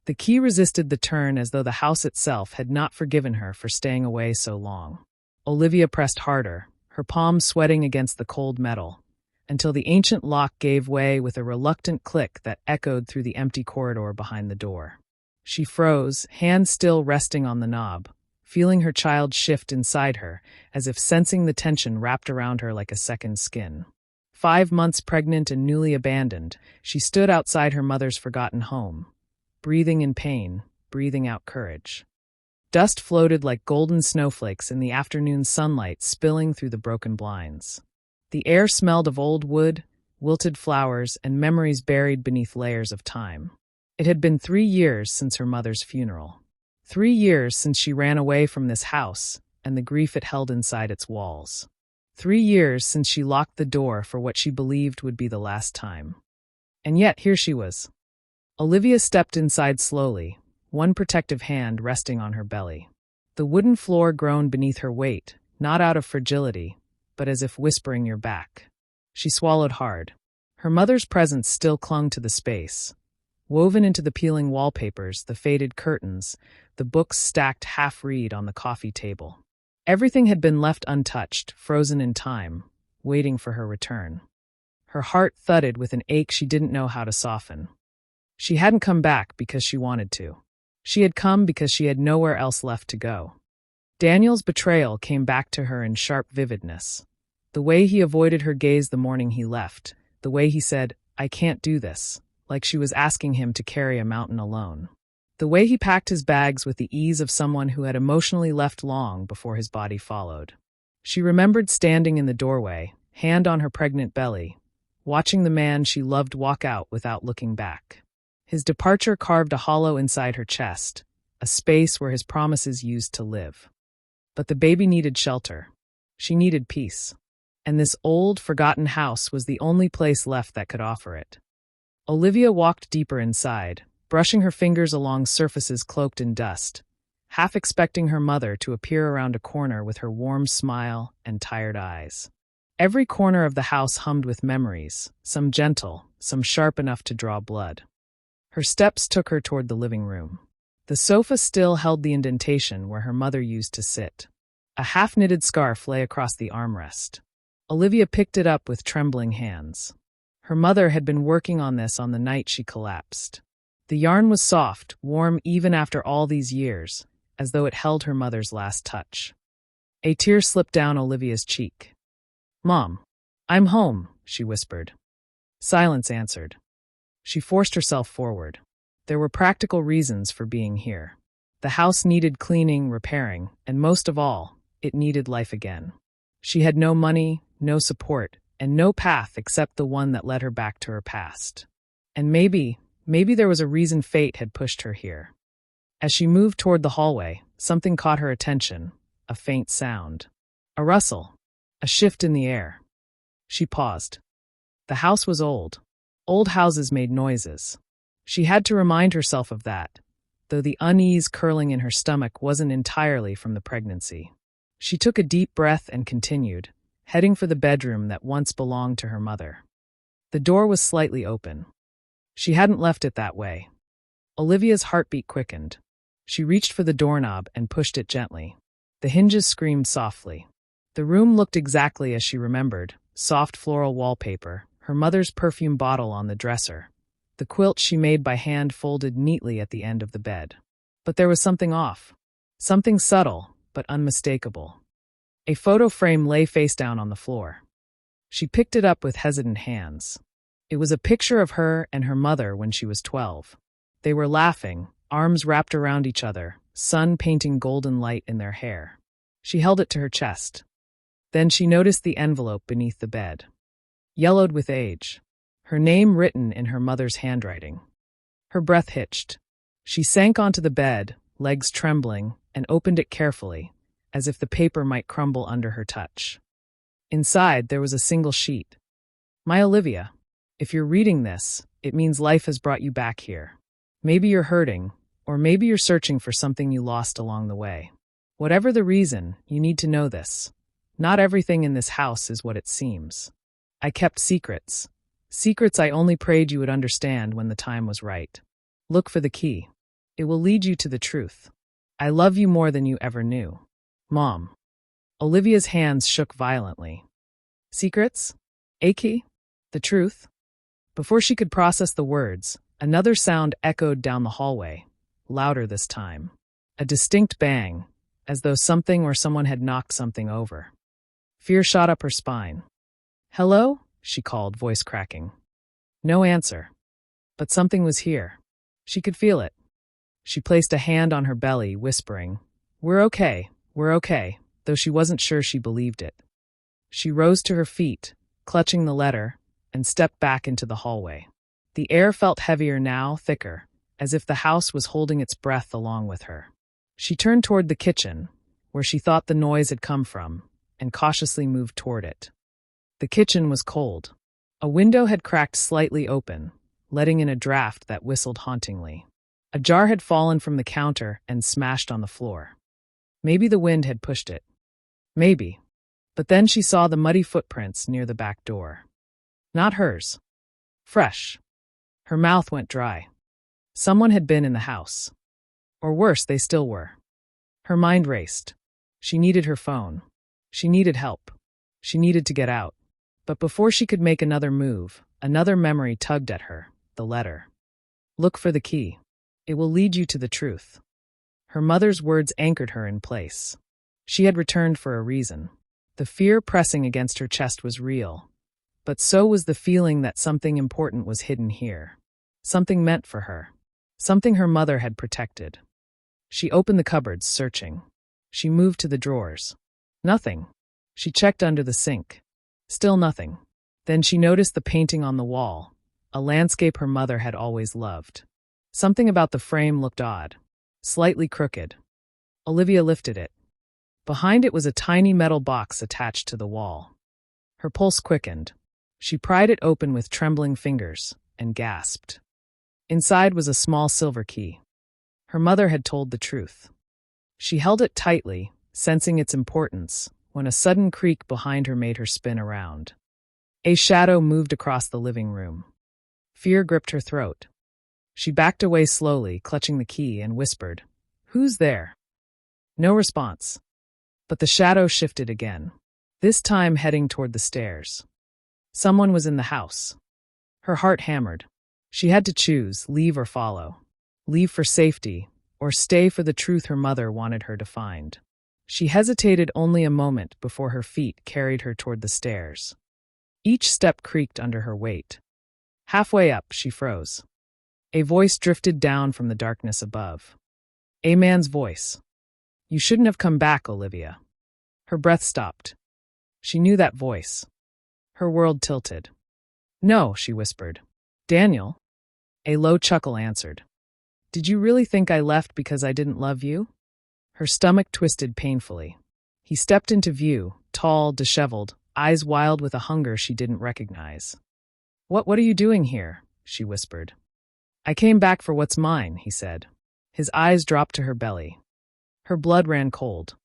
The key resisted the turn as though the house itself had not forgiven her for staying away so long. Olivia pressed harder, her palms sweating against the cold metal, until the ancient lock gave way with a reluctant click that echoed through the empty corridor behind the door. She froze, hands still resting on the knob, feeling her child shift inside her, as if sensing the tension wrapped around her like a second skin. 5 months pregnant and newly abandoned, she stood outside her mother's forgotten home, breathing in pain, breathing out courage. Dust floated like golden snowflakes in the afternoon sunlight spilling through the broken blinds. The air smelled of old wood, wilted flowers, and memories buried beneath layers of time. It had been 3 years since her mother's funeral. 3 years since she ran away from this house and the grief it held inside its walls. 3 years since she locked the door for what she believed would be the last time. And yet here she was. Olivia stepped inside slowly, one protective hand resting on her belly. The wooden floor groaned beneath her weight, not out of fragility, but as if whispering your back. She swallowed hard. Her mother's presence still clung to the space, woven into the peeling wallpapers, the faded curtains, the books stacked half-read on the coffee table. Everything had been left untouched, frozen in time, waiting for her return. Her heart thudded with an ache she didn't know how to soften. She hadn't come back because she wanted to. She had come because she had nowhere else left to go. Daniel's betrayal came back to her in sharp vividness. The way he avoided her gaze the morning he left, the way he said, "I can't do this," like she was asking him to carry a mountain alone. The way he packed his bags with the ease of someone who had emotionally left long before his body followed. She remembered standing in the doorway, hand on her pregnant belly, watching the man she loved walk out without looking back. His departure carved a hollow inside her chest, a space where his promises used to live. But the baby needed shelter. She needed peace. And this old, forgotten house was the only place left that could offer it. Olivia walked deeper inside, brushing her fingers along surfaces cloaked in dust, half expecting her mother to appear around a corner with her warm smile and tired eyes. Every corner of the house hummed with memories, some gentle, some sharp enough to draw blood. Her steps took her toward the living room. The sofa still held the indentation where her mother used to sit. A half-knitted scarf lay across the armrest. Olivia picked it up with trembling hands. Her mother had been working on this on the night she collapsed. The yarn was soft, warm even after all these years, as though it held her mother's last touch. A tear slipped down Olivia's cheek. "Mom, I'm home," she whispered. Silence answered. She forced herself forward. There were practical reasons for being here. The house needed cleaning, repairing, and most of all, it needed life again. She had no money, no support, and no path except the one that led her back to her past. And maybe there was a reason fate had pushed her here. As she moved toward the hallway, something caught her attention, a faint sound. A rustle, a shift in the air. She paused. The house was old. Old houses made noises. She had to remind herself of that, though the unease curling in her stomach wasn't entirely from the pregnancy. She took a deep breath and continued, heading for the bedroom that once belonged to her mother. The door was slightly open. She hadn't left it that way. Olivia's heartbeat quickened. She reached for the doorknob and pushed it gently. The hinges screamed softly. The room looked exactly as she remembered, soft floral wallpaper, her mother's perfume bottle on the dresser, the quilt she made by hand folded neatly at the end of the bed. But there was something off. Something subtle, but unmistakable. A photo frame lay face down on the floor. She picked it up with hesitant hands. It was a picture of her and her mother when she was 12. They were laughing, arms wrapped around each other, sun painting golden light in their hair. She held it to her chest. Then she noticed the envelope beneath the bed. Yellowed with age. Her name written in her mother's handwriting. Her breath hitched. She sank onto the bed, legs trembling, and opened it carefully, as if the paper might crumble under her touch. Inside, there was a single sheet. "My Olivia, if you're reading this, it means life has brought you back here. Maybe you're hurting, or maybe you're searching for something you lost along the way. Whatever the reason, you need to know this. Not everything in this house is what it seems. I kept secrets. Secrets I only prayed you would understand when the time was right. Look for the key." It will lead you to the truth. I love you more than you ever knew. Mom. Olivia's hands shook violently. Secrets? Aki? The truth? Before she could process the words, another sound echoed down the hallway, louder this time. A distinct bang, as though something or someone had knocked something over. Fear shot up her spine. Hello? She called, voice cracking. No answer. But something was here. She could feel it. She placed a hand on her belly, whispering, we're okay, though she wasn't sure she believed it. She rose to her feet, clutching the letter, and stepped back into the hallway. The air felt heavier now, thicker, as if the house was holding its breath along with her. She turned toward the kitchen, where she thought the noise had come from, and cautiously moved toward it. The kitchen was cold. A window had cracked slightly open, letting in a draft that whistled hauntingly. A jar had fallen from the counter and smashed on the floor. Maybe the wind had pushed it. Maybe. But then she saw the muddy footprints near the back door. Not hers. Fresh. Her mouth went dry. Someone had been in the house. Or worse, they still were. Her mind raced. She needed her phone. She needed help. She needed to get out. But before she could make another move, another memory tugged at her, the letter. Look for the key. It will lead you to the truth. Her mother's words anchored her in place. She had returned for a reason. The fear pressing against her chest was real. But so was the feeling that something important was hidden here. Something meant for her. Something her mother had protected. She opened the cupboards, searching. She moved to the drawers. Nothing. She checked under the sink. Still nothing. Then she noticed the painting on the wall, a landscape her mother had always loved. Something about the frame looked odd, slightly crooked. Olivia lifted it. Behind it was a tiny metal box attached to the wall. Her pulse quickened. She pried it open with trembling fingers and gasped. Inside was a small silver key. Her mother had told the truth. She held it tightly, sensing its importance, when a sudden creak behind her made her spin around. A shadow moved across the living room. Fear gripped her throat. She backed away slowly, clutching the key, and whispered, "Who's there?" No response. But the shadow shifted again, this time heading toward the stairs. Someone was in the house. Her heart hammered. She had to choose, leave or follow. Leave for safety, or stay for the truth her mother wanted her to find. She hesitated only a moment before her feet carried her toward the stairs. Each step creaked under her weight. Halfway up, she froze. A voice drifted down from the darkness above. A man's voice. You shouldn't have come back, Olivia. Her breath stopped. She knew that voice. Her world tilted. No, she whispered. Daniel? A low chuckle answered. Did you really think I left because I didn't love you? Her stomach twisted painfully. He stepped into view, tall, disheveled, eyes wild with a hunger she didn't recognize. What are you doing here? She whispered. I came back for what's mine, he said. His eyes dropped to her belly. Her blood ran cold.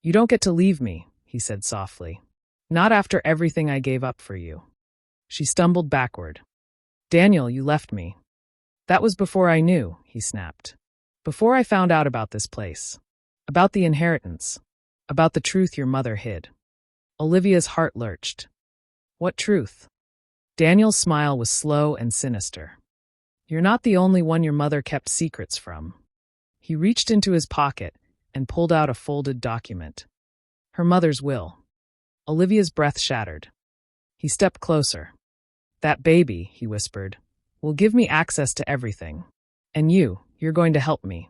You don't get to leave me, he said softly. Not after everything I gave up for you. She stumbled backward. Daniel, you left me. That was before I knew, he snapped. Before I found out about this place. About the inheritance. About the truth your mother hid. Olivia's heart lurched. What truth? Daniel's smile was slow and sinister. You're not the only one your mother kept secrets from. He reached into his pocket and pulled out a folded document. Her mother's will. Olivia's breath shattered. He stepped closer. That baby, he whispered, will give me access to everything. And you're going to help me.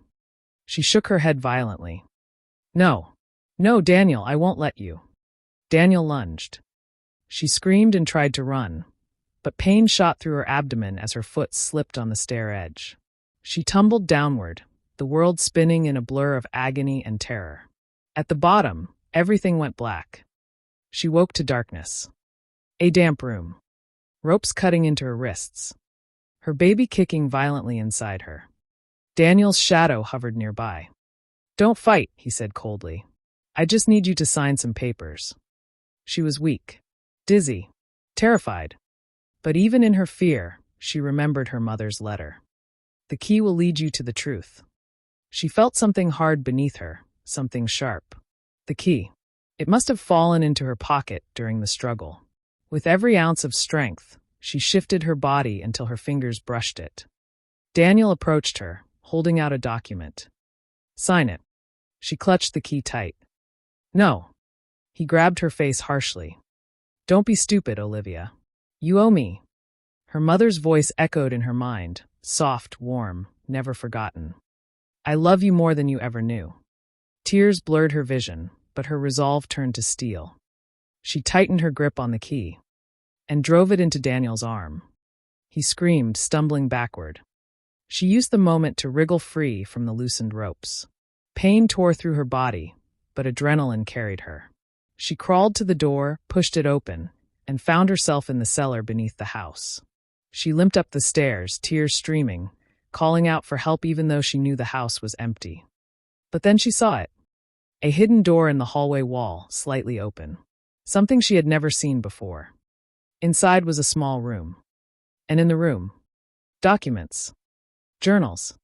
She shook her head violently. No, Daniel, I won't let you. Daniel lunged. She screamed and tried to run, but pain shot through her abdomen as her foot slipped on the stair edge. She tumbled downward, the world spinning in a blur of agony and terror. At the bottom, everything went black. She woke to darkness. A damp room. Ropes cutting into her wrists. Her baby kicking violently inside her. Daniel's shadow hovered nearby. Don't fight, he said coldly. I just need you to sign some papers. She was weak, dizzy, terrified. But even in her fear, she remembered her mother's letter. The key will lead you to the truth. She felt something hard beneath her, something sharp. The key. It must have fallen into her pocket during the struggle. With every ounce of strength, she shifted her body until her fingers brushed it. Daniel approached her, holding out a document. "Sign it." She clutched the key tight. "No." He grabbed her face harshly. "Don't be stupid, Olivia. You owe me." Her mother's voice echoed in her mind, soft, warm, never forgotten. "I love you more than you ever knew." Tears blurred her vision, but her resolve turned to steel. She tightened her grip on the key and drove it into Daniel's arm. He screamed, stumbling backward. She used the moment to wriggle free from the loosened ropes. Pain tore through her body, but adrenaline carried her. She crawled to the door, pushed it open, and found herself in the cellar beneath the house. She limped up the stairs, tears streaming, calling out for help even though she knew the house was empty. But then she saw it. A hidden door in the hallway wall, slightly open. Something she had never seen before. Inside was a small room. And in the room, documents, journals,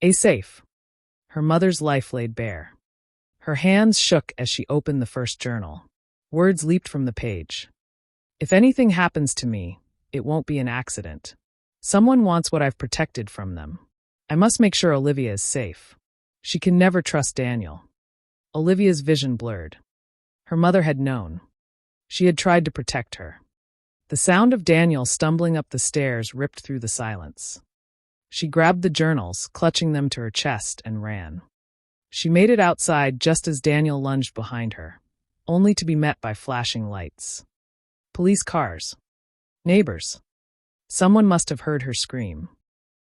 a safe. Her mother's life laid bare. Her hands shook as she opened the first journal. Words leaped from the page. "If anything happens to me, it won't be an accident. Someone wants what I've protected from them. I must make sure Olivia is safe. She can never trust Daniel." Olivia's vision blurred. Her mother had known. She had tried to protect her. The sound of Daniel stumbling up the stairs ripped through the silence. She grabbed the journals, clutching them to her chest, and ran. She made it outside just as Daniel lunged behind her, only to be met by flashing lights. Police cars. Neighbors. Someone must have heard her scream.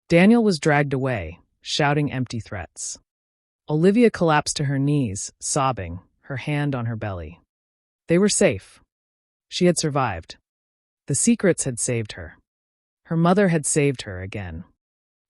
Daniel was dragged away, shouting empty threats. Olivia collapsed to her knees, sobbing, her hand on her belly. They were safe. She had survived. The secrets had saved her. Her mother had saved her again.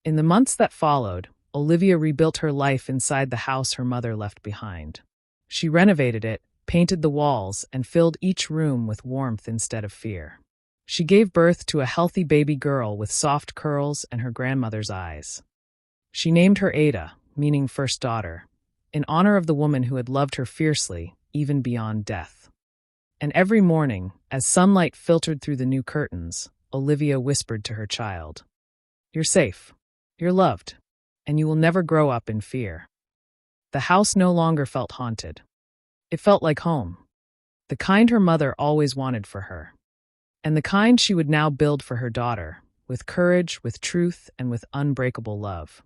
In the months that followed, Olivia rebuilt her life inside the house her mother left behind. She renovated it, painted the walls, and filled each room with warmth instead of fear. She gave birth to a healthy baby girl with soft curls and her grandmother's eyes. She named her Ada, meaning first daughter, in honor of the woman who had loved her fiercely, even beyond death. And every morning, as sunlight filtered through the new curtains, Olivia whispered to her child, "You're safe, you're loved, and you will never grow up in fear." The house no longer felt haunted. It felt like home, the kind her mother always wanted for her, and the kind she would now build for her daughter, with courage, with truth, and with unbreakable love.